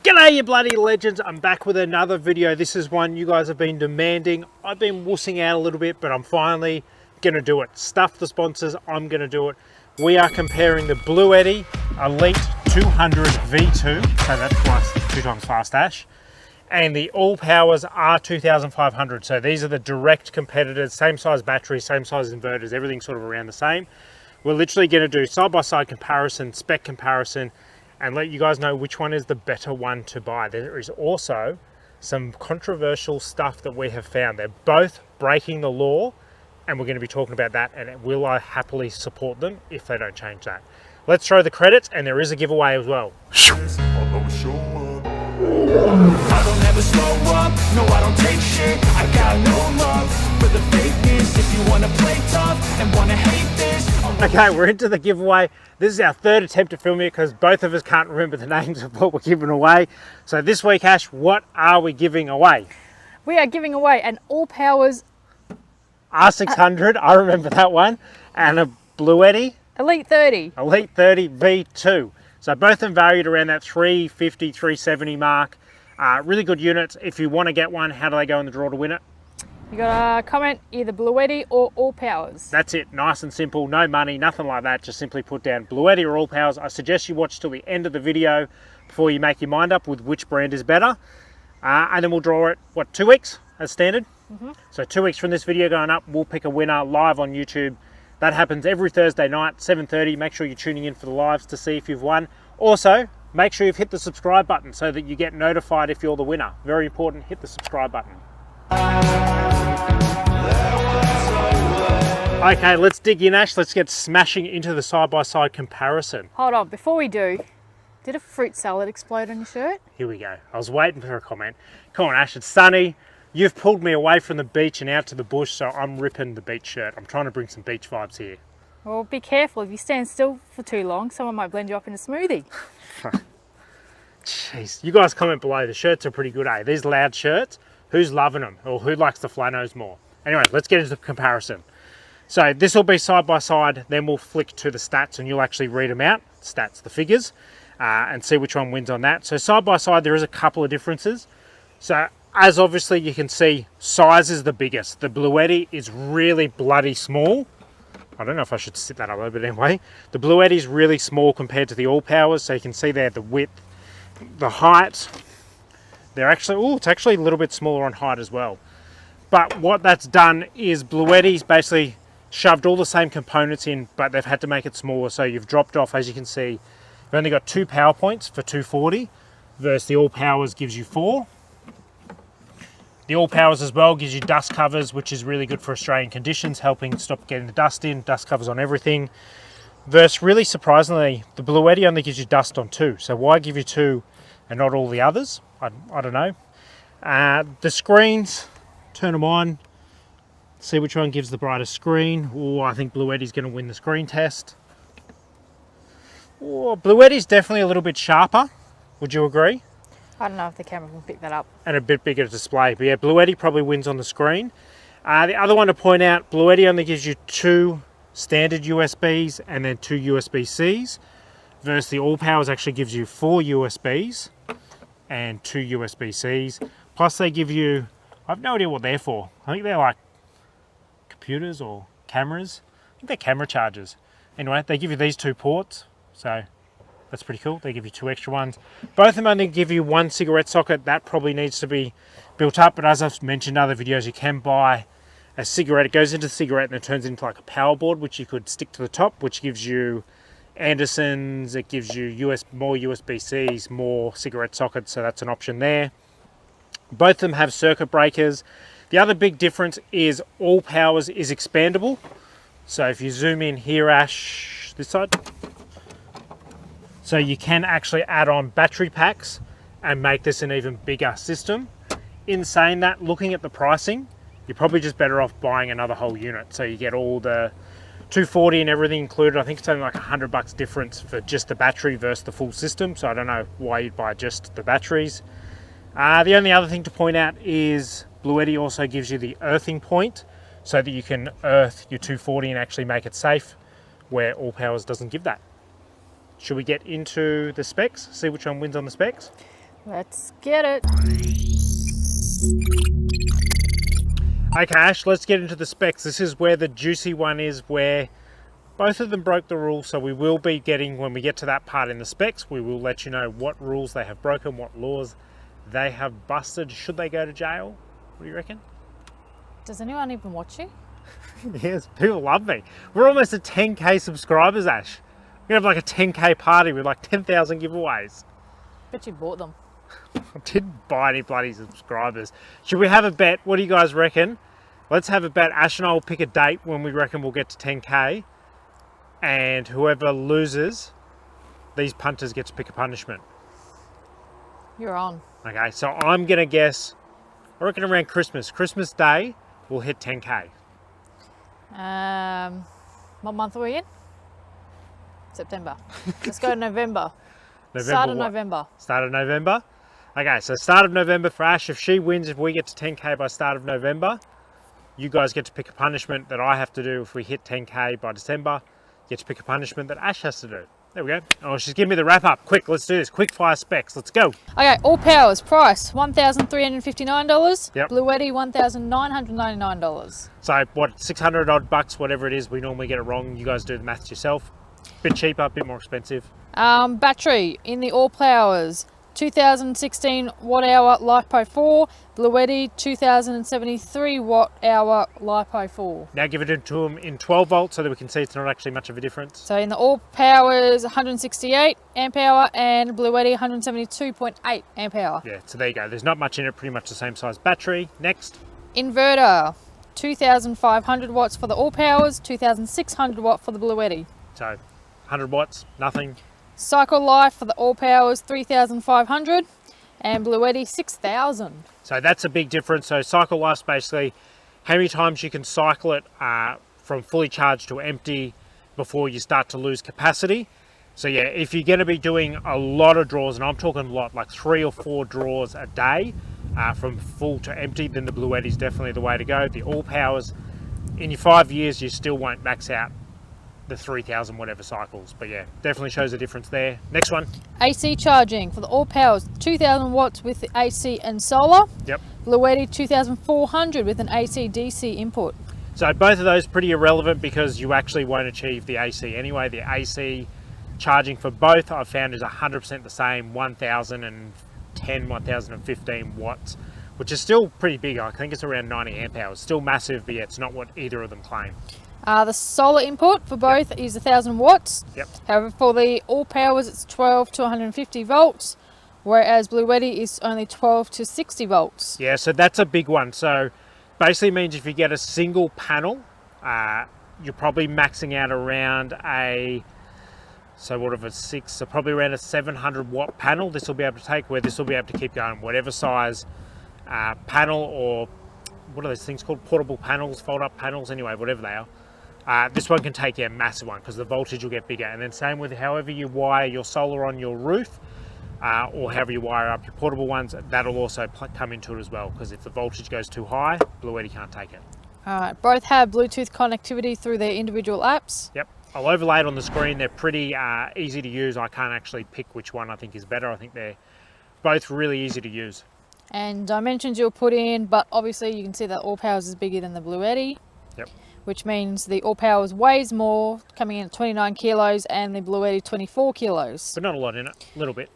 G'day you bloody legends, I'm back with another video. This is one you guys have been demanding. I've been wussing out a little bit, but I'm finally gonna do it. Stuff the sponsors, I'm gonna do it. We are comparing the Bluetti Elite 200 V2, so that's twice, 2 times fast dash, and the Allpowers R2500. So these are the direct competitors, same size batteries, same size inverters, everything sort of around the same. We're literally gonna do side-by-side comparison, spec comparison, and let you guys know which one is the better one to buy. There is also some controversial stuff that we have found. They're both breaking the law, and we're going to be talking about that, and will I happily support them if they don't change that. Let's throw the credits, and there is a giveaway as well. I don't ever slow up, no I don't take shit. I got no love for the fakeness. If you wanna play tough and wanna hate this, okay, we're into the giveaway. This is our third attempt to film it because both of us can't remember the names of what we're giving away. So this week, Ash, what are we giving away? We are giving away an Allpowers R600, I remember that one, and a Bluetti Elite 30. Elite 30 V2. So both of them valued around that 350, 370 mark. Really good units. If you want to get one, how do they go in the draw to win it? You gotta comment either Bluetti or Allpowers. That's it, nice and simple, no money, nothing like that. Just simply put down Bluetti or Allpowers. I suggest you watch till the end of the video before you make your mind up with which brand is better. And then we'll draw it, what, 2 weeks as standard? So 2 weeks from this video going up, we'll pick a winner live on YouTube. That happens every Thursday night, 7:30. Make sure you're tuning in for the lives to see if you've won. Also, make sure you've hit the subscribe button so that you get notified if you're the winner. Very important, hit the subscribe button. Okay, let's dig in, Ash. Let's get smashing into the side-by-side comparison. Hold on, before we do, did a fruit salad explode on your shirt? Here we go. I was waiting for a comment. Come on, Ash, it's sunny. You've pulled me away from the beach and out to the bush, so I'm ripping the beach shirt. I'm trying to bring some beach vibes here. Well, be careful. If you stand still for too long, someone might blend you up in a smoothie. Jeez, you guys comment below. The shirts are pretty good, eh? These loud shirts, who's loving them? Or who likes the flanos more? Anyway, let's get into the comparison. So this will be side by side, then we'll flick to the stats and you'll actually read them out, stats, the figures, and see which one wins on that. So side by side, there is a couple of differences. So as obviously you can see, size is the biggest. The Bluetti is really bloody small. I don't know if I should sit that up, but anyway, the Bluetti is really small compared to the Allpowers. So you can see there the width, the height. They're actually, oh, it's actually a little bit smaller on height as well. But what that's done is Bluetti's basically shoved all the same components in, but they've had to make it smaller. So you've dropped off, as you can see, you've only got 2 power points for 240 versus the Allpowers gives you 4. The Allpowers as well gives you dust covers, which is really good for Australian conditions, helping stop getting the dust in, dust covers on everything. Versus, really surprisingly, the Bluetti only gives you dust on 2. So why give you 2 and not all the others? I don't know. The screens, turn them on. See which one gives the brightest screen. Oh, I think Bluetti's going to win the screen test. Oh, Bluetti's definitely a little bit sharper. Would you agree? I don't know if the camera can pick that up. And a bit bigger display. But yeah, Bluetti probably wins on the screen. The other one to point out, Bluetti only gives you 2 standard USBs and then 2 USB-Cs. Versus the Allpowers actually gives you 4 USBs and 2 USB-Cs. Plus they give you, I have no idea what they're for. I think they're like computers or cameras. I think they're camera chargers. Anyway, they give you these 2 ports, so that's pretty cool. They give you 2 extra ones. Both of them only give you 1 cigarette socket. That probably needs to be built up, but as I've mentioned in other videos, you can buy a cigarette. It goes into the cigarette and it turns into like a power board, which you could stick to the top, which gives you Andersons, it gives you more USB-Cs, more cigarette sockets, so that's an option there. Both of them have circuit breakers. The other big difference is Allpowers is expandable. So if you zoom in here, Ash, this side. So you can actually add on battery packs and make this an even bigger system. In saying that, looking at the pricing, you're probably just better off buying another whole unit. So you get all the 240 and everything included. I think it's only like $100 difference for just the battery versus the full system. So I don't know why you'd buy just the batteries. The only other thing to point out is Bluetti also gives you the earthing point so that you can earth your 240 and actually make it safe, where Allpowers doesn't give that. Should we get into the specs, see which one wins on the specs? Let's get it. Okay, Ash, let's get into the specs. This is where the juicy one is, where both of them broke the rules, so we will be getting, when we get to that part in the specs, we will let you know what rules they have broken, what laws they have busted. Should they go to jail? What do you reckon? Does anyone even watch you? Yes, people love me. We're almost at 10k subscribers, Ash. We're gonna have like a 10k party with like 10,000 giveaways. Bet you bought them. I didn't buy any bloody subscribers. Should we have a bet? What do you guys reckon? Let's have a bet. Ash and I will pick a date when we reckon we'll get to 10k. And whoever loses, these punters get to pick a punishment. You're on. Okay, so I'm gonna guess, I reckon around Christmas Day, we'll hit 10k. What month are we in? September. Let's go to November. November Start of what? November. Start of November? Okay, so start of November for Ash. If she wins, if we get to 10k by start of November, you guys get to pick a punishment that I have to do. If we hit 10k by December, you get to pick a punishment that Ash has to do. There we go. Oh, she's giving me the wrap up. Quick, let's do this. Quick fire specs. Let's go. Okay, Allpowers price $1,359. Yep. Bluetti $1,999. So what, 600 odd bucks, whatever it is, we normally get it wrong. You guys do the maths yourself. Bit cheaper, bit more expensive. Battery in the Allpowers 2016 watt-hour LiPo 4. Bluetti 2073 watt-hour LiPo 4. Now give it to them in 12 volts so that we can see it's not actually much of a difference. So in the Allpowers 168 amp hour and Bluetti 172.8 amp hour. Yeah, so there you go. There's not much in it, pretty much the same size battery. Next. Inverter 2500 watts for the Allpowers, 2600 watt for the Bluetti. So 100 watts, nothing. Cycle life for the Allpowers 3500 and Bluetti 6000. So that's a big difference. So cycle life's basically how many times you can cycle it from fully charged to empty before you start to lose capacity. So yeah, if you're going to be doing a lot of draws, and I'm talking a lot, like 3 or 4 draws a day from full to empty, then the Bluetti is definitely the way to go. The Allpowers, in your 5 years, you still won't max out the 3,000 whatever cycles, but yeah, definitely shows a difference there. Next one. AC charging for the Allpowers 2000 watts with the AC and solar. Yep. Bluetti 2400 with an AC DC input. So both of those pretty irrelevant because you actually won't achieve the AC anyway. The AC charging for both I've found is 100% the same, 1010, 1015 watts, which is still pretty big. I think it's around 90 amp hours. Still massive, but yeah, it's not what either of them claim. The solar input for both is 1000 watts. Yep. However, for the Allpowers, it's 12 to 150 volts, whereas Bluetti is only 12 to 60 volts. Yeah, so that's a big one. So basically means if you get a single panel, you're probably maxing out around so what if it's 6, so probably around a 700 watt panel this will be able to take, where this will be able to keep going whatever size panel, or what are those things called, portable panels, fold up panels, anyway, whatever they are. This one can take a massive one because the voltage will get bigger. And then same with however you wire your solar on your roof, or however you wire up your portable ones, that'll also come into it as well, because if the voltage goes too high, Bluetti can't take it. Alright, both have Bluetooth connectivity through their individual apps. Yep, I'll overlay it on the screen. They're pretty easy to use. I can't actually pick which one I think is better. I think they're both really easy to use. And dimensions you'll put in, but obviously you can see that Allpowers is bigger than the Bluetti. Yep. Which means the Allpowers weighs more, coming in at 29 kilos, and the Bluetti 24 kilos. But not a lot in it, a little bit.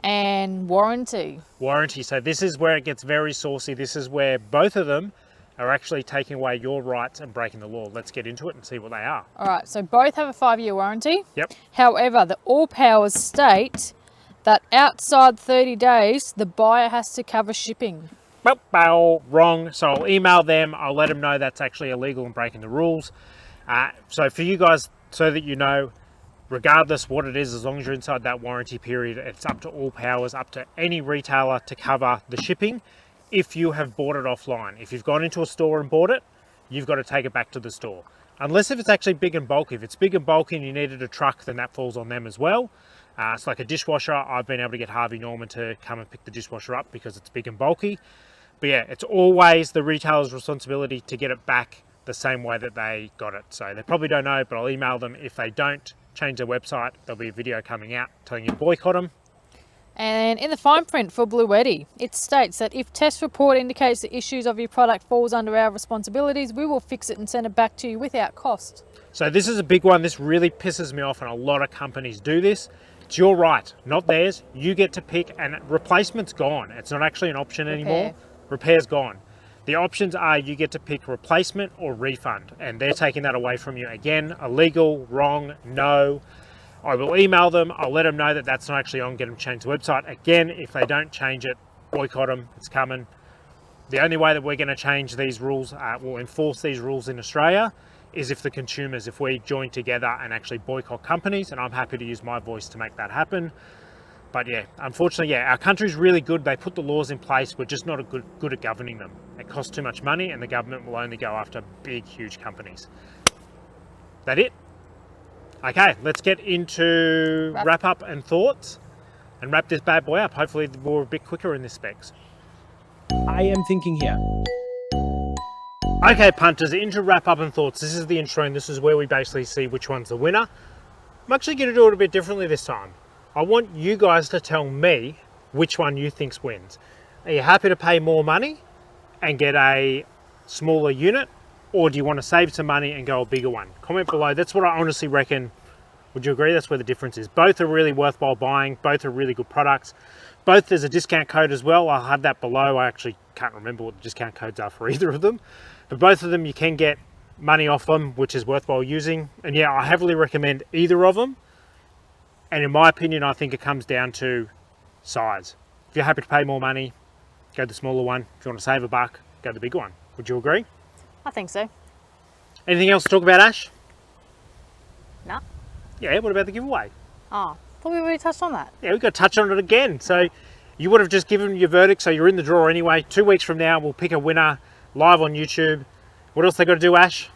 And warranty. Warranty, so this is where it gets very saucy. This is where both of them are actually taking away your rights and breaking the law. Let's get into it and see what they are. Alright, so both have a 5-year warranty. Yep. However, the Allpowers state that outside 30 days, the buyer has to cover shipping. Wrong. So I'll email them. I'll let them know that's actually illegal and breaking the rules. So for you guys, so that you know, regardless what it is, as long as you're inside that warranty period, it's up to Allpowers, up to any retailer to cover the shipping if you have bought it offline. If you've gone into a store and bought it, you've got to take it back to the store. Unless if it's actually big and bulky. If it's big and bulky and you needed a truck, then that falls on them as well. It's like a dishwasher. I've been able to get Harvey Norman to come and pick the dishwasher up because it's big and bulky. But yeah, it's always the retailer's responsibility to get it back the same way that they got it. So they probably don't know, but I'll email them. If they don't change their website, there'll be a video coming out telling you to boycott them. And in the fine print for Bluetti, it states that if test report indicates the issues of your product falls under our responsibilities, we will fix it and send it back to you without cost. So this is a big one. This really pisses me off, and a lot of companies do this. It's your right, not theirs. You get to pick, and replacement's gone. It's not actually an option anymore. Repair's gone. The options are you get to pick replacement or refund, and they're taking that away from you. Again, illegal, wrong, no. I will email them. I'll let them know that that's not actually on. Get them to change the website. Again, if they don't change it, boycott them. It's coming. The only way that we're going to change these rules, will enforce these rules in Australia, is if the consumers, if we join together and actually boycott companies, and I'm happy to use my voice to make that happen. But yeah, unfortunately, yeah, our country's really good. They put the laws in place. We're just not good at governing them. It costs too much money, and the government will only go after big, huge companies. That it? Okay, let's get into wrap up and thoughts and wrap this bad boy up. Hopefully we're a bit quicker in this specs. I am thinking here. Okay, punters, into wrap up and thoughts. This is the intro, and this is where we basically see which one's the winner. I'm actually going to do it a bit differently this time. I want you guys to tell me which one you think wins. Are you happy to pay more money and get a smaller unit, or do you want to save some money and go a bigger one? Comment below. That's what I honestly reckon. Would you agree? That's where the difference is. Both are really worthwhile buying. Both are really good products. Both there's a discount code as well. I'll have that below. I actually can't remember what the discount codes are for either of them. But both of them, you can get money off them, which is worthwhile using. And yeah, I heavily recommend either of them. And in my opinion, I think it comes down to size. If you're happy to pay more money, go the smaller one. If you want to save a buck, go the bigger one. Would you agree? I think so. Anything else to talk about, Ash? No. Yeah, what about the giveaway? Oh, I thought we already touched on that. Yeah, we've got to touch on it again. So you would have just given your verdict, so you're in the draw anyway. 2 weeks from now, we'll pick a winner live on YouTube. What else they got to do, Ash?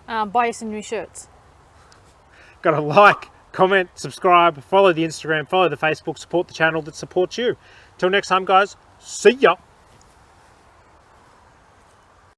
Buy you some new shirts. Got to like, comment, subscribe, follow the Instagram, follow the Facebook, support the channel that supports you. Till next time, guys, see ya.